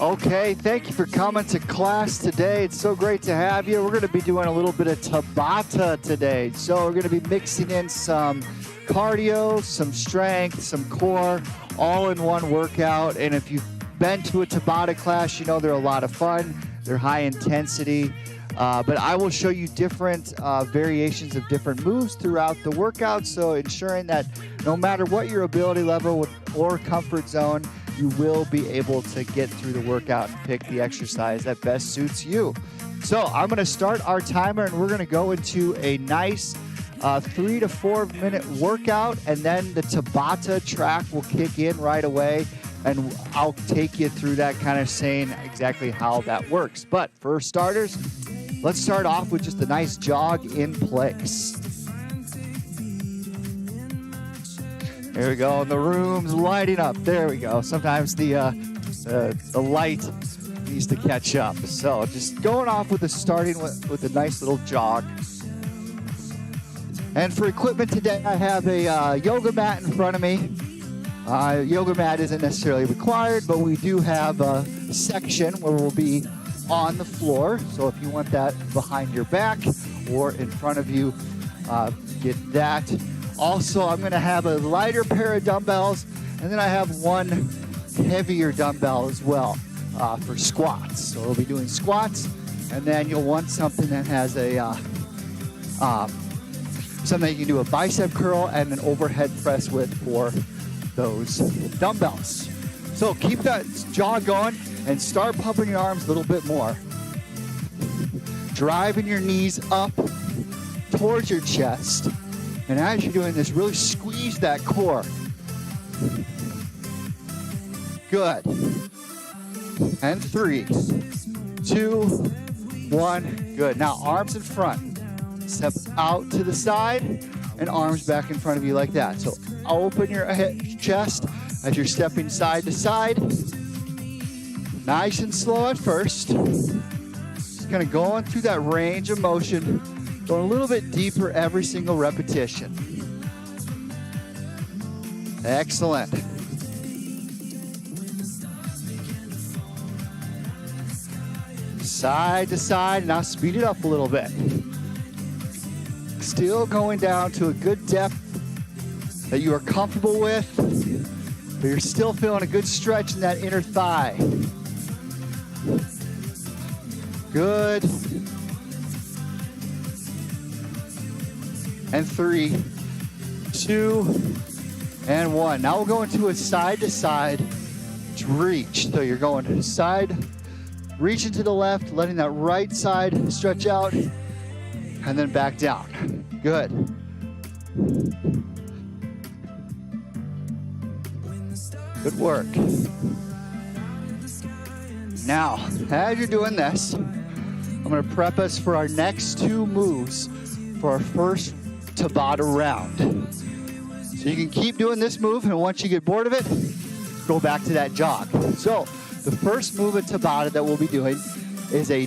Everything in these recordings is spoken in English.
Okay, thank you for coming to class today. It's so great to have you. We're going to be doing a little bit of Tabata today. So we're going to be mixing in some cardio, some strength, some core, all in one workout. And if you've been to a Tabata class, you know they're a lot of fun. They're high intensity. But I will show you different variations of different moves throughout the workout. So ensuring that no matter what your ability level or comfort zone, you will be able to get through the workout and pick the exercise that best suits you. So I'm going to start our timer, and we're going to go into a nice 3 to 4 minute workout, and then the Tabata track will kick in right away, and I'll take you through that, kind of saying exactly how that works. But for starters, let's start off with just a nice jog in place. There we go, and the room's lighting up. There we go. Sometimes the light needs to catch up. So just going off with starting with a nice little jog. And for equipment today, I have a yoga mat in front of me. Yoga mat isn't necessarily required, but we do have a section where we'll be on the floor. So if you want that behind your back or in front of you, get that. Also, I'm going to have a lighter pair of dumbbells, and then I have one heavier dumbbell as well for squats. So we'll be doing squats, and then you'll want something that has a something you can do a bicep curl and an overhead press with for those dumbbells. So keep that jog going and start pumping your arms a little bit more. Driving your knees up towards your chest. And as you're doing this, really squeeze that core. Good. And 3, 2, 1. Good. Now arms in front. Step out to the side and arms back in front of you like that. So open your chest as you're stepping side to side. Nice and slow at first. Just kind of going through that range of motion. Going a little bit deeper every single repetition. Excellent. Side to side, now speed it up a little bit. Still going down to a good depth that you are comfortable with, but you're still feeling a good stretch in that inner thigh. Good. And 3, 2, and 1. Now we'll go into a side to side reach. So you're going to the side, reaching to the left, letting that right side stretch out, and then back down. Good. Good work. Now, as you're doing this, I'm going to prep us for our next 2 moves for our first Tabata round. So you can keep doing this move, and once you get bored of it, go back to that jog. So the first move at Tabata that we'll be doing is a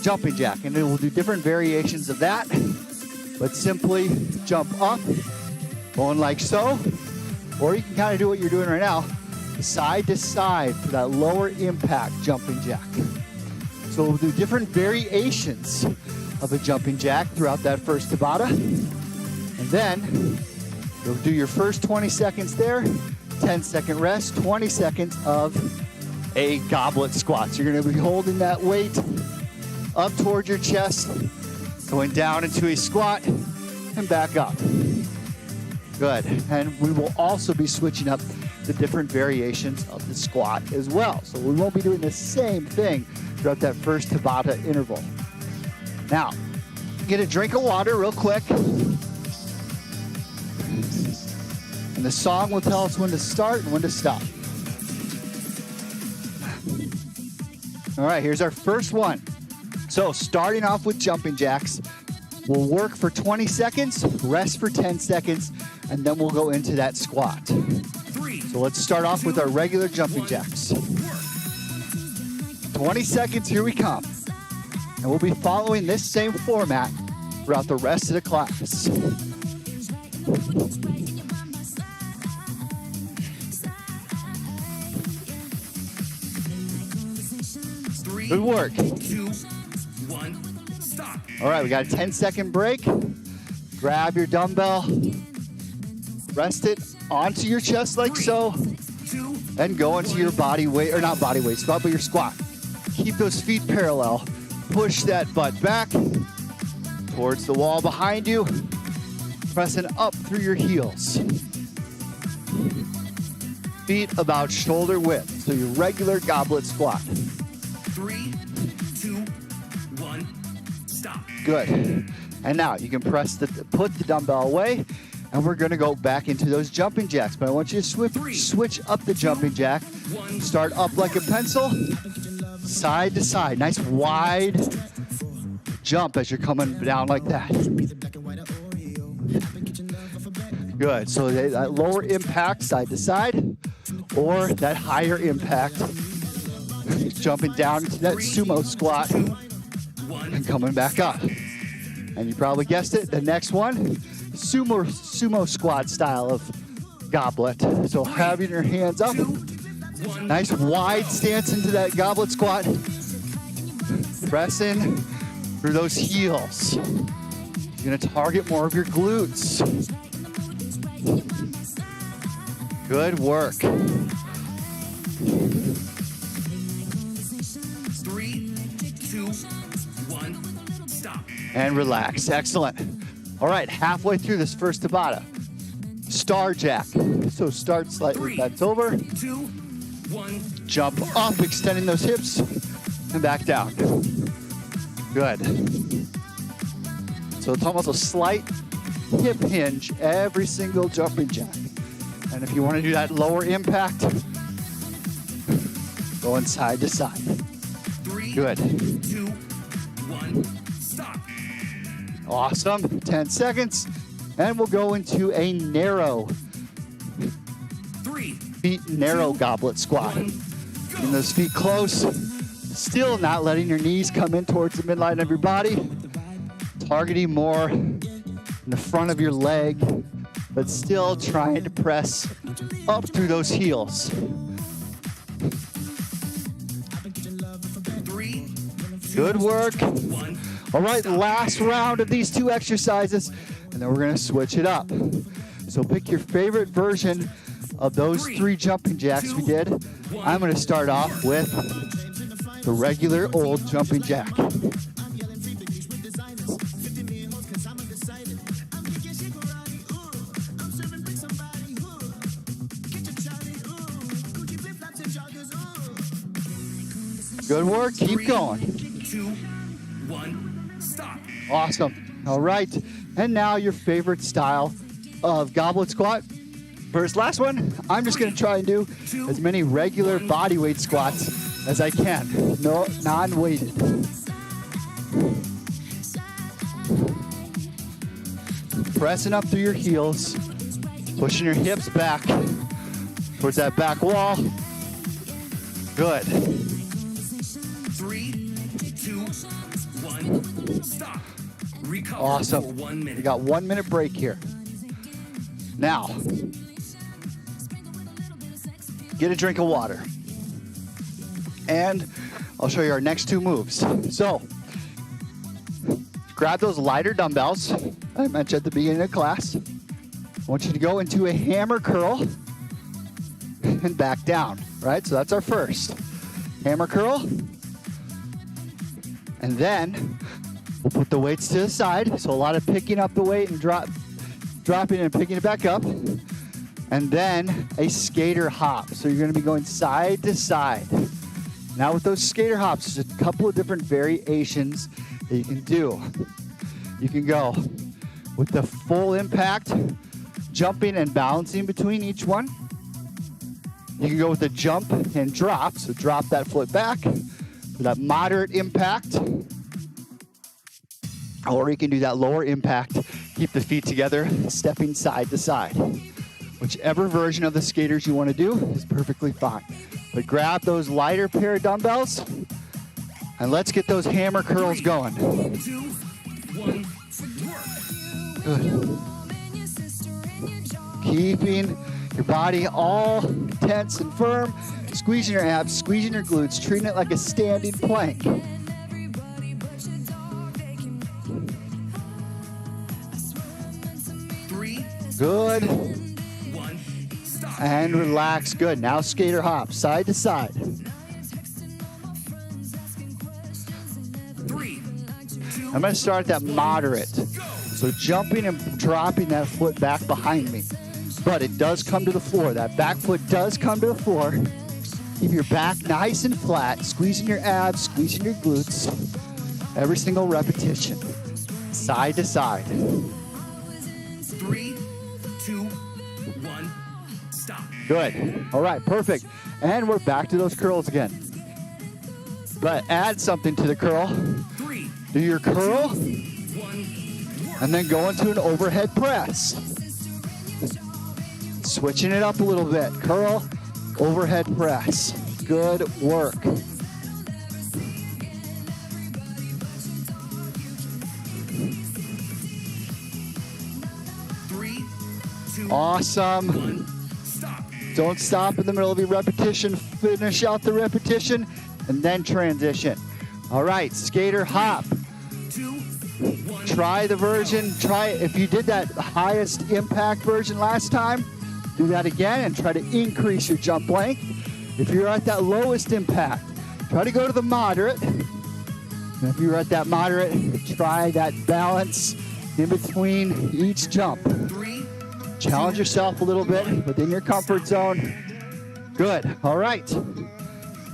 jumping jack, and we'll do different variations of that, but simply jump up, going like so, or you can kind of do what you're doing right now, side to side for that lower impact jumping jack. So we'll do different variations of a jumping jack throughout that first Tabata. And then you'll do your first 20 seconds there, 10-second rest, 20 seconds of a goblet squat. So you're going to be holding that weight up towards your chest, going down into a squat, and back up. Good. And we will also be switching up the different variations of the squat as well. So we won't be doing the same thing throughout that first Tabata interval. Now, get a drink of water real quick. And the song will tell us when to start and when to stop. All right, here's our first one. So starting off with jumping jacks, we'll work for 20 seconds, rest for 10 seconds, and then we'll go into that squat. So let's start off with our regular jumping jacks. 20 seconds, here we come. And we'll be following this same format throughout the rest of the class. Good work. 2, 1, stop. All right, we got a 10-second break. Grab your dumbbell, rest it onto your chest like so, and go into your body weight, or not body weight squat, but your squat. Keep those feet parallel. Push that butt back towards the wall behind you, pressing up through your heels. Feet about shoulder width, so your regular goblet squat. 3, 2, 1, stop. Good. And now you can put the dumbbell away, and we're gonna go back into those jumping jacks. But I want you to switch up the jumping jack. Start up like a pencil, side to side. Nice wide jump as you're coming down like that. Good. So that lower impact side to side, or that higher impact jumping down into that sumo squat and coming back up. And you probably guessed it, the next one, sumo squat style of goblet. So having your hands up, nice wide stance into that goblet squat, pressing through those heels. You're gonna target more of your glutes. Good work. 3, 2, 1, stop. And relax. Excellent. All right, halfway through this first Tabata. Star jack. So start slightly bent over. 2, 1. Jump up, extending those hips, and back down. Good. So it's almost a slight hip hinge every single jumping jack. And if you want to do that lower impact, going side to side. 3, Good. 2, 1, stop. Awesome. 10 seconds. And we'll go into a narrow 3, feet narrow goblet squat. Keeping those feet close. Still not letting your knees come in towards the midline of your body. Targeting more in the front of your leg, but still trying to press up through those heels. 3, Good work. 1. All right, last round of these two exercises, and then we're gonna switch it up. So pick your favorite version of those 3 jumping jacks we did. I'm gonna start off with the regular old jumping jack. Good work, keep going. 2, 1, stop. Awesome. All right, and now your favorite style of goblet squat. First, last one, I'm just gonna try and do as many regular body weight squats as I can. No, non-weighted. Pressing up through your heels, pushing your hips back towards that back wall. Good. 3, 2, 1, stop. Recover Awesome. for 1 minute. We got 1 minute break here. Now, get a drink of water. And I'll show you our next 2 moves. So, grab those lighter dumbbells I mentioned at the beginning of class. I want you to go into a hammer curl and back down, right? So that's our first. Hammer curl. And then we'll put the weights to the side. So a lot of picking up the weight and dropping and picking it back up. And then a skater hop. So you're gonna be going side to side. Now with those skater hops, there's a couple of different variations that you can do. You can go with the full impact, jumping and balancing between each one. You can go with the jump and drop, so drop that foot back for that moderate impact. Or you can do that lower impact, keep the feet together, stepping side to side. Whichever version of the skaters you want to do is perfectly fine. But grab those lighter pair of dumbbells and let's get those hammer curls going. 2, 1, work. Good. Keeping your body all tense and firm Squeezing your abs, squeezing your glutes, treating it like a standing plank. 3, Good. 1, stop. And relax. Good. Now skater hop, side to side. 3, 2, I'm going to start that moderate. So jumping and dropping that foot back behind me. But it does come to the floor. That back foot does come to the floor. Keep your back nice and flat. Squeezing your abs, squeezing your glutes. Every single repetition. Side to side. 3, 2, 1, stop. Good. All right, perfect. And we're back to those curls again. But add something to the curl. 3, Do your curl, 1, work. and then go into an overhead press. Switching it up a little bit. Curl, overhead press. Good work. 3, 2, Awesome. 1, stop. Don't stop in the middle of your repetition. Finish out the repetition and then transition. All right, skater hop. 2, 1, Try the version. Try it. If you did that highest impact version last time, do that again and try to increase your jump length. If you're at that lowest impact, try to go to the moderate. And if you're at that moderate, try that balance in between each jump. 3, Challenge yourself a little bit within your comfort zone. Good. All right.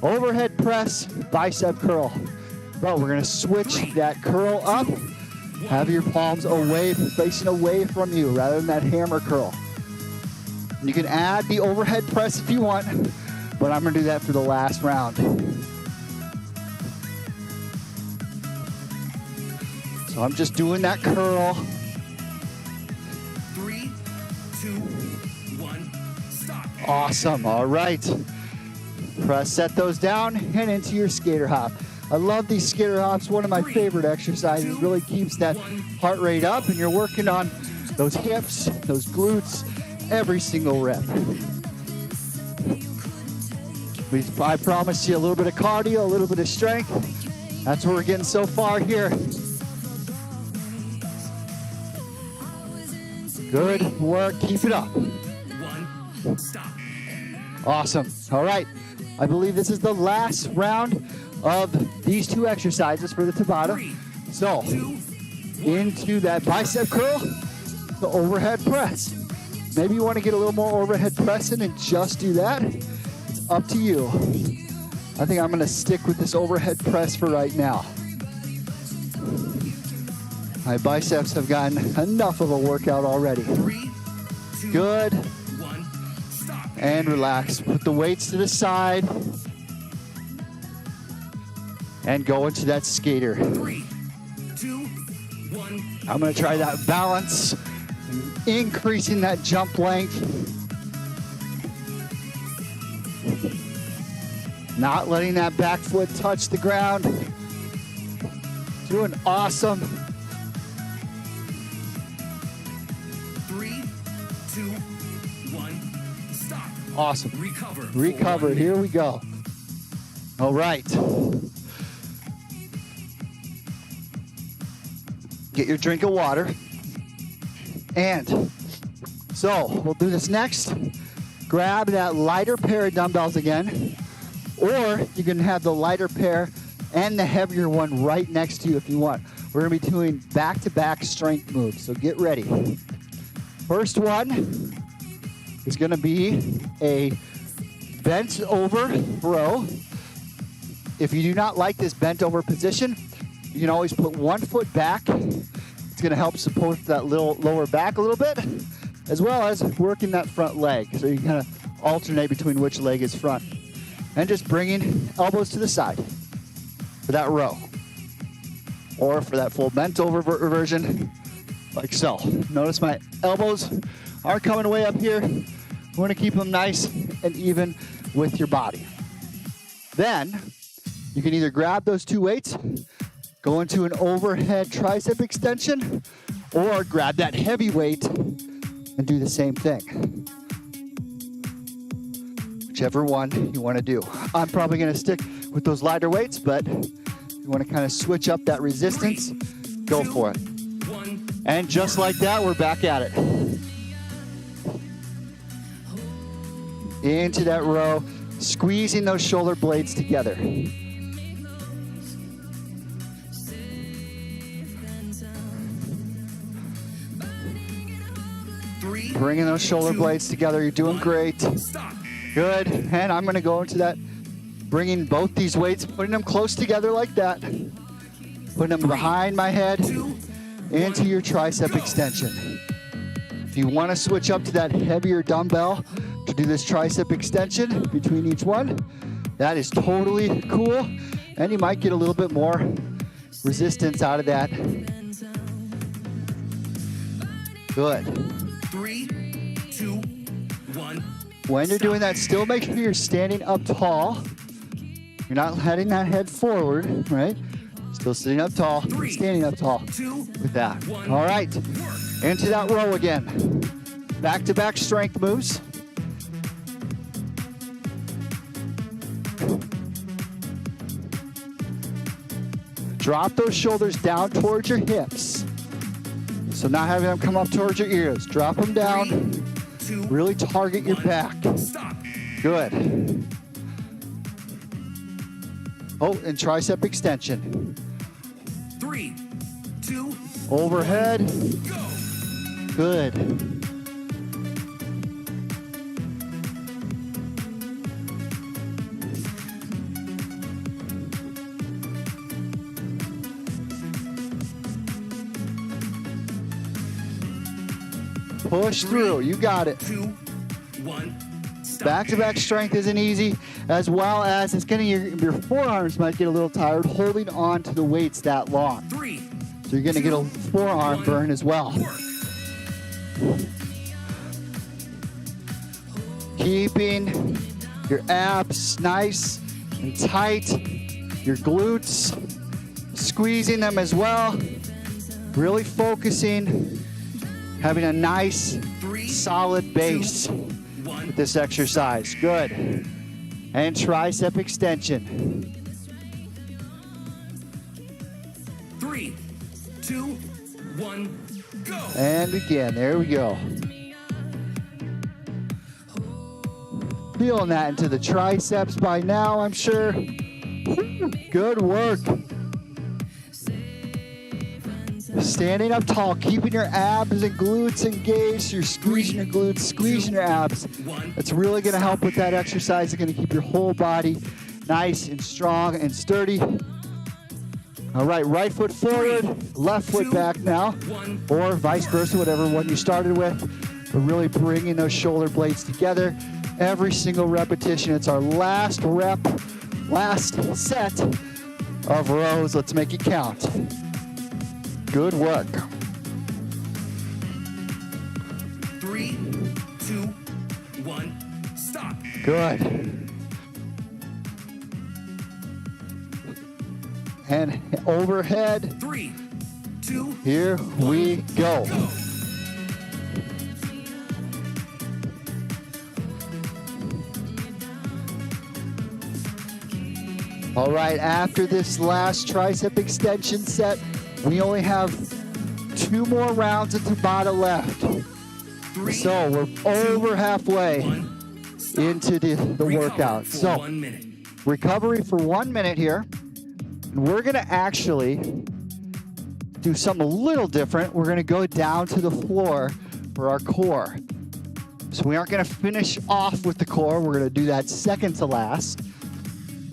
Overhead press, bicep curl. But we're going to switch that curl up. Have your palms away, facing away from you rather than that hammer curl. You can add the overhead press if you want, but I'm going to do that for the last round. So I'm just doing that curl. 3, 2, 1, stop. Awesome. All right. Press, set those down and into your skater hop. I love these skater hops. One of my favorite exercises. Really keeps that heart rate up, and you're working on those hips, those glutes, every single rep. I promised you a little bit of cardio, a little bit of strength. That's what we're getting so far here. Good work. Keep it up. 1, stop. Awesome. All right. I believe this is the last round of these two exercises for the Tabata. 3, So, 2, into that bicep curl, the overhead press. Maybe you want to get a little more overhead press in and just do that. It's up to you. I think I'm going to stick with this overhead press for right now. My biceps have gotten enough of a workout already. 3, 2, Good. 1, stop. And relax. Put the weights to the side. And go into that skater. 3, 2, 1. I'm going to try that balance, increasing that jump length. Not letting that back foot touch the ground. Doing awesome. 3, 2, 1, stop. Awesome. Recover. for Recover. 1 minute. Here we go. All right. Get your drink of water. And so we'll do this next. Grab that lighter pair of dumbbells again, or you can have the lighter pair and the heavier one right next to you if you want. We're gonna be doing back-to-back strength moves, so get ready. First one is gonna be a bent over row. If you do not like this bent over position, you can always put one foot back. It's gonna help support that little lower back a little bit, as well as working that front leg. So you kind of alternate between which leg is front. And just bringing elbows to the side for that row. Or for that full bent over version, like so. Notice my elbows are coming way up here. We wanna keep them nice and even with your body. Then, you can either grab those two weights, go into an overhead tricep extension, or grab that heavy weight and do the same thing. whichever one you want to do. I'm probably going to stick with those lighter weights, but you want to kind of switch up that resistance, go for it. And just like that, we're back at it. Into that row, squeezing those shoulder blades together. Bringing those shoulder blades together. You're doing great. Good. And I'm going to go into that, bringing both these weights, putting them close together like that. Putting them behind my head into your tricep extension. If you want to switch up to that heavier dumbbell to do this tricep extension between each one, that is totally cool. And you might get a little bit more resistance out of that. Good. 3, 2, 1. When you're doing that, still make sure you're standing up tall. You're not heading that head forward, right? Still sitting up tall, standing up tall with that. All right, into that row again. Back-to-back strength moves. Drop those shoulders down towards your hips. So not having them come up towards your ears. Drop them down. Really target your back. Good. Oh, and tricep extension. 3, 2, overhead. go. Good. Push through. You got it. 2, 1. Stop. Back-to-back strength isn't easy, as well as it's getting your forearms might get a little tired holding on to the weights that long. 3. So you're going to get a forearm burn as well. Keeping your abs nice and tight, your glutes, squeezing them as well. Really focusing, having a nice, solid base with this exercise. Good. And tricep extension. 3, 2, 1, go. And again, there we go. Feeling that into the triceps by now, I'm sure. Good work. Standing up tall, keeping your abs and glutes engaged. You're squeezing your glutes, squeezing your abs. That's really going to help with that exercise. It's going to keep your whole body nice and strong and sturdy. All right, right foot forward, left foot back now, or vice versa, whatever one you started with. But really bringing those shoulder blades together. Every single repetition. It's our last rep, last set of rows. Let's make it count. Good work. 3, 2, 1, stop. Good. And overhead. 3, 2, Here we go. go. All right, after this last tricep extension set, we only have 2 more rounds of Tabata left. 3, So we're over halfway 1, stop. into the workout. For So 1 minute. recovery for 1 minute here. And we're gonna actually do something a little different. We're gonna go down to the floor for our core. So we aren't gonna finish off with the core. We're gonna do that second to last.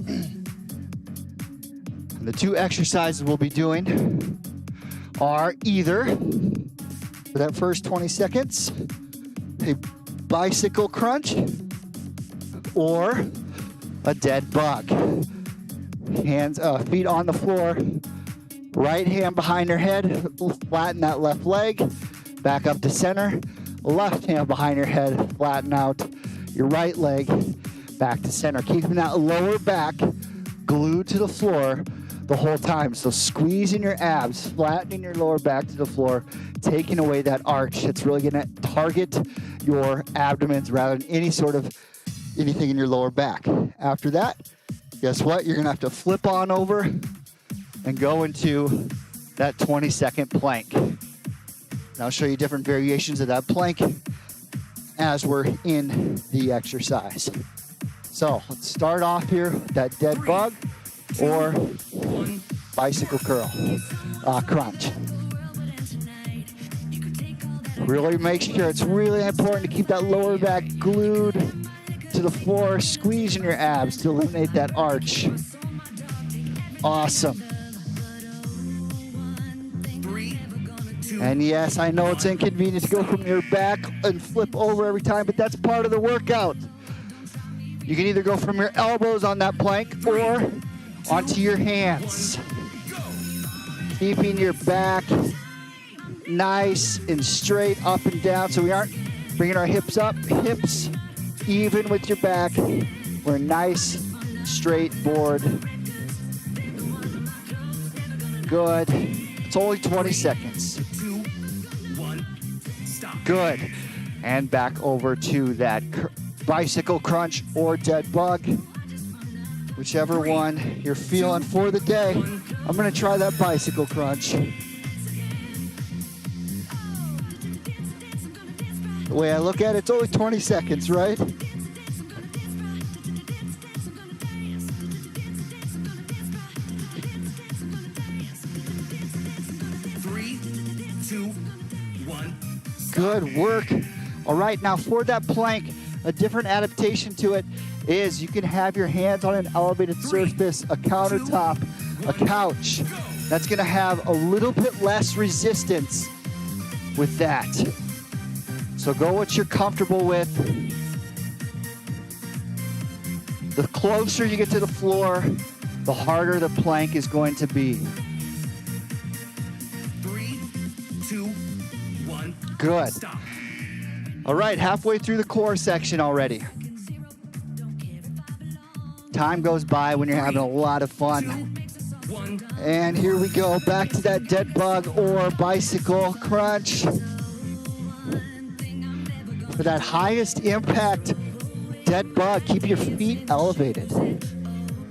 And the 2 exercises we'll be doing are either, for that first 20 seconds, a bicycle crunch or a dead bug. Hands, feet on the floor, right hand behind your head, flatten that left leg, back up to center, left hand behind your head, flatten out your right leg, back to center. Keeping that lower back glued to the floor the whole time. So squeezing your abs, flattening your lower back to the floor, taking away that arch. It's really gonna target your abdomens rather than any sort of anything in your lower back. After that, guess what? You're gonna have to flip on over and go into that 20-second plank. And I'll show you different variations of that plank as we're in the exercise. So let's start off here with that dead bug or bicycle curl crunch. Really make sure, it's really important to keep that lower back glued to the floor, squeezing your abs to eliminate that arch. Awesome. 3, 2, And yes, I know it's inconvenient to go from your back and flip over every time, but that's part of the workout. You can either go from your elbows on that plank or onto your hands. Keeping your back nice and straight up and down so we aren't bringing our hips up. Hips even with your back. We're nice, straight board. Good. It's only 20 seconds. 2, 1, stop. Good. And back over to that bicycle crunch or dead bug. Whichever one you're feeling for the day. I'm gonna try that bicycle crunch. The way I look at it, it's only 20 seconds, right? Three, two, one. Good work. All right, now for that plank, a different adaptation to it is you can have your hands on an elevated surface, a countertop, a couch. That's gonna have a little bit less resistance with that. So go what you're comfortable with. The closer you get to the floor, the harder the plank is going to be. 3, 2, 1. Good. Stop. All right, halfway through the core section already. Time goes by when you're having a lot of 2, fun. 1. And here we go, back to that dead bug or bicycle crunch. For that highest impact dead bug, keep your feet elevated.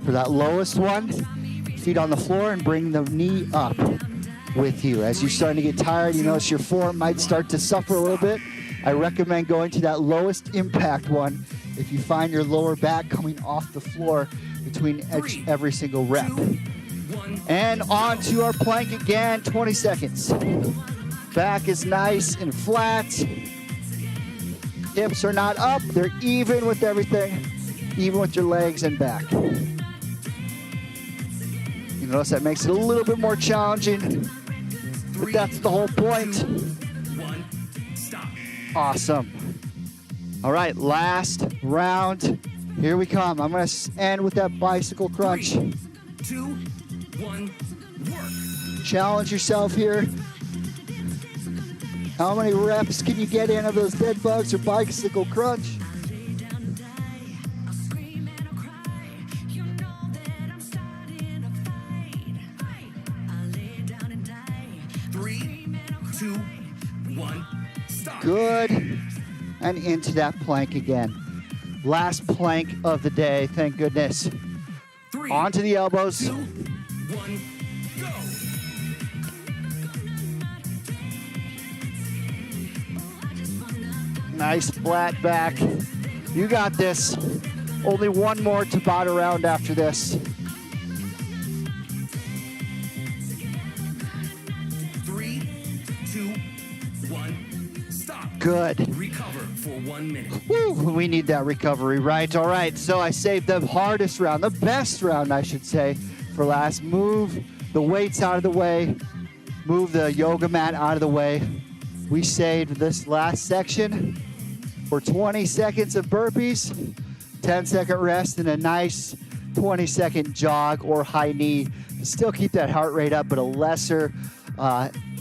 For that lowest one, feet on the floor and bring the knee up with you. As you're starting to get tired, you notice your form might start to suffer a little bit. I recommend going to that lowest impact one if you find your lower back coming off the floor between every single rep. And on to our plank again, 20 seconds. Back is nice and flat. Hips are not up, they're even with everything, even with your legs and back. You notice that makes it a little bit more challenging, but that's the whole point. 1. Stop. Awesome. All right, last round. Here we come. I'm gonna end with that bicycle crunch. 3, 2, 1. Work. Challenge yourself here. How many reps can you get in of those dead bugs or bicycle crunch? 3, 2, 1. Stop. Good. And into that plank again. Last plank of the day, thank goodness. 3, Onto the elbows. 2, 1. Go. Nice flat back. You got this. Only one more Tabata round after this. 3, 2, 1. Stop. Good. Recover for 1 minute. Woo, we need that recovery, right? All right, so I saved the hardest round, the best round, I should say, for last. Move the weights out of the way. Move the yoga mat out of the way. We saved this last section for 20 seconds of burpees, 10-second rest, and a nice 20-second jog or high knee to still keep that heart rate up, but a lesser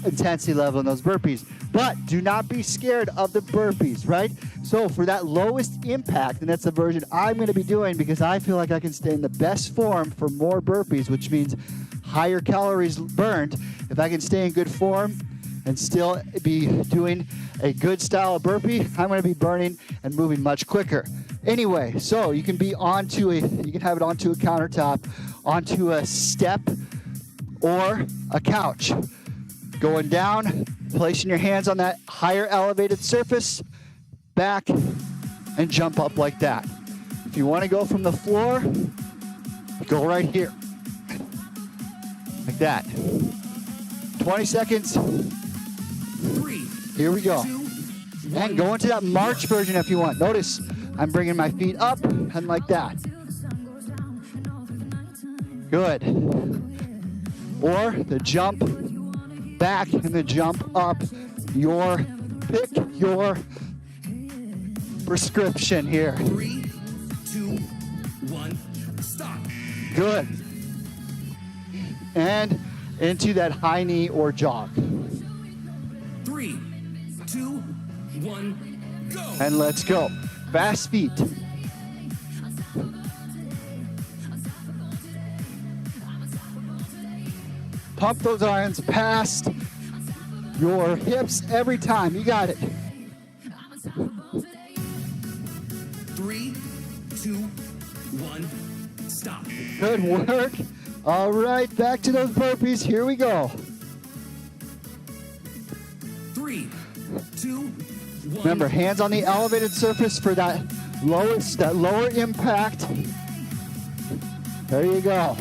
intensity level in those burpees. But do not be scared of the burpees, right? So for that lowest impact, and that's the version I'm going to be doing because I feel like I can stay in the best form for more burpees, which means higher calories burned. If I can stay in good form, and still be doing a good style of burpee. I'm going to be burning and moving much quicker. Anyway, so you can be you can have it onto a countertop, onto a step, or a couch. Going down, placing your hands on that higher elevated surface, back, and jump up like that. If you want to go from the floor, go right here. Like that. 20 seconds. 3, Here we go. 2, And go into that march version if you want. Notice I'm bringing my feet up and like that. Good. Or the jump back and the jump up. Pick your prescription here. 3, 2, 1, stop. Good. And into that high knee or jog. 3, 2, 1, go. And let's go. Fast feet. Pump those irons past your hips every time. You got it. 3, 2, 1, stop. Good work. All right, back to those burpees. Here we go. 3, 2, 1. Remember, hands on the elevated surface for that lower impact. There you go.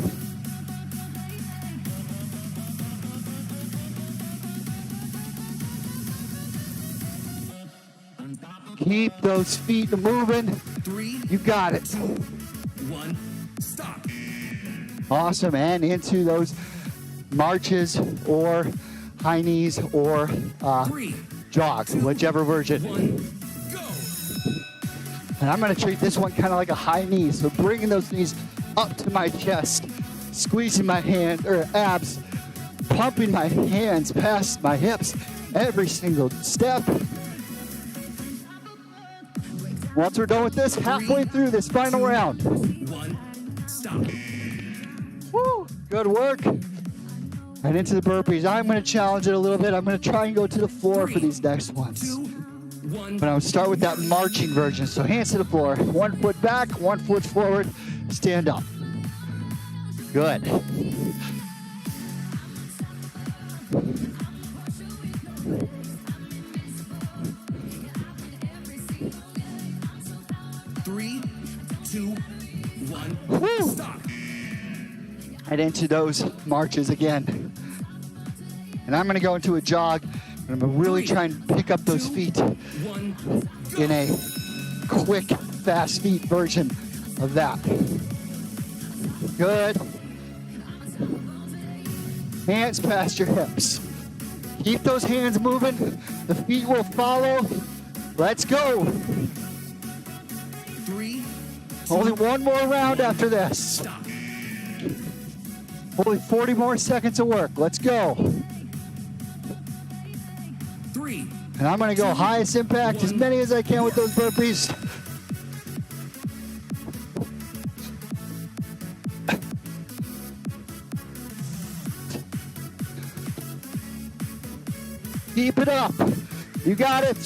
Keep those feet moving. 3, You got it. 2, 1, stop. Awesome. And into those marches or high knees or 3, jogs, whichever version. 1, go. And I'm going to treat this one kind of like a high knee. So bringing those knees up to my chest, squeezing my hand or abs, pumping my hands past my hips every single step. Once we're done with this, halfway through this final round. 1, stop. Woo, good work. And into the burpees. I'm going to challenge it a little bit. I'm going to try and go to the floor for these next ones. 2, 1. But I'll start with that marching version. So hands to the floor. 1 foot back, 1 foot forward. Stand up. Good. Three, 2, 1, Woo. stop. And into those marches again. And I'm going to go into a jog. And I'm going to really try and pick up those feet 1, go. in a quick, fast feet version of that. Good. Hands past your hips. Keep those hands moving. The feet will follow. Let's go. 3, Only one more round after this. stop. Only 40 more seconds of work. Let's go. 3, And I'm going to go highest impact, as many as I can with those burpees. Keep it up. You got it.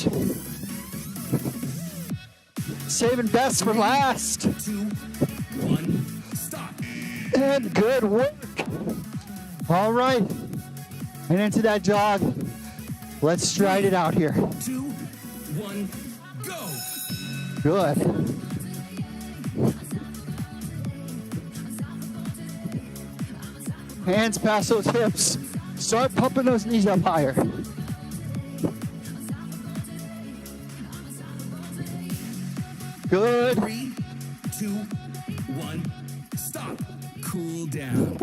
Saving best for last. 2, 1, stop. And good work. All right. And into that jog. Let's stride it out here. 2, 1, go. Good. Hands past those hips. Start pumping those knees up higher. Good. 3, 2, 1, stop. Cool down.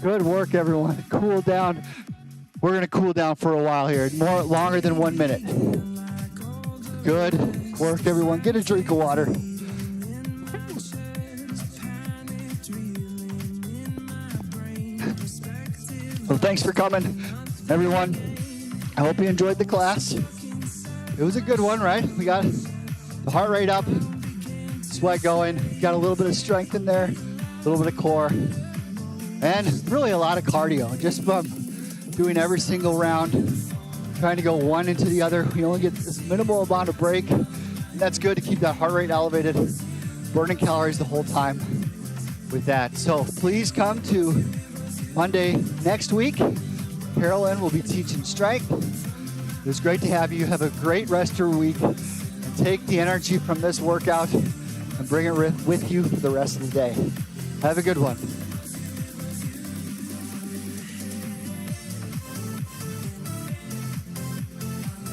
Good work, everyone. Cool down. We're going to cool down for a while here. Longer than 1 minute. Good work, everyone. Get a drink of water. Well, thanks for coming, everyone. I hope you enjoyed the class. It was a good one, right? We got the heart rate up, sweat going, got a little bit of strength in there, a little bit of core, and really a lot of cardio, just from doing every single round, trying to go one into the other. We only get this minimal amount of break, and that's good to keep that heart rate elevated, burning calories the whole time with that. So please come to Monday next week. Carolyn will be teaching strength. It was great to have you. Have a great rest of your week, and take the energy from this workout and bring it with you for the rest of the day. Have a good one.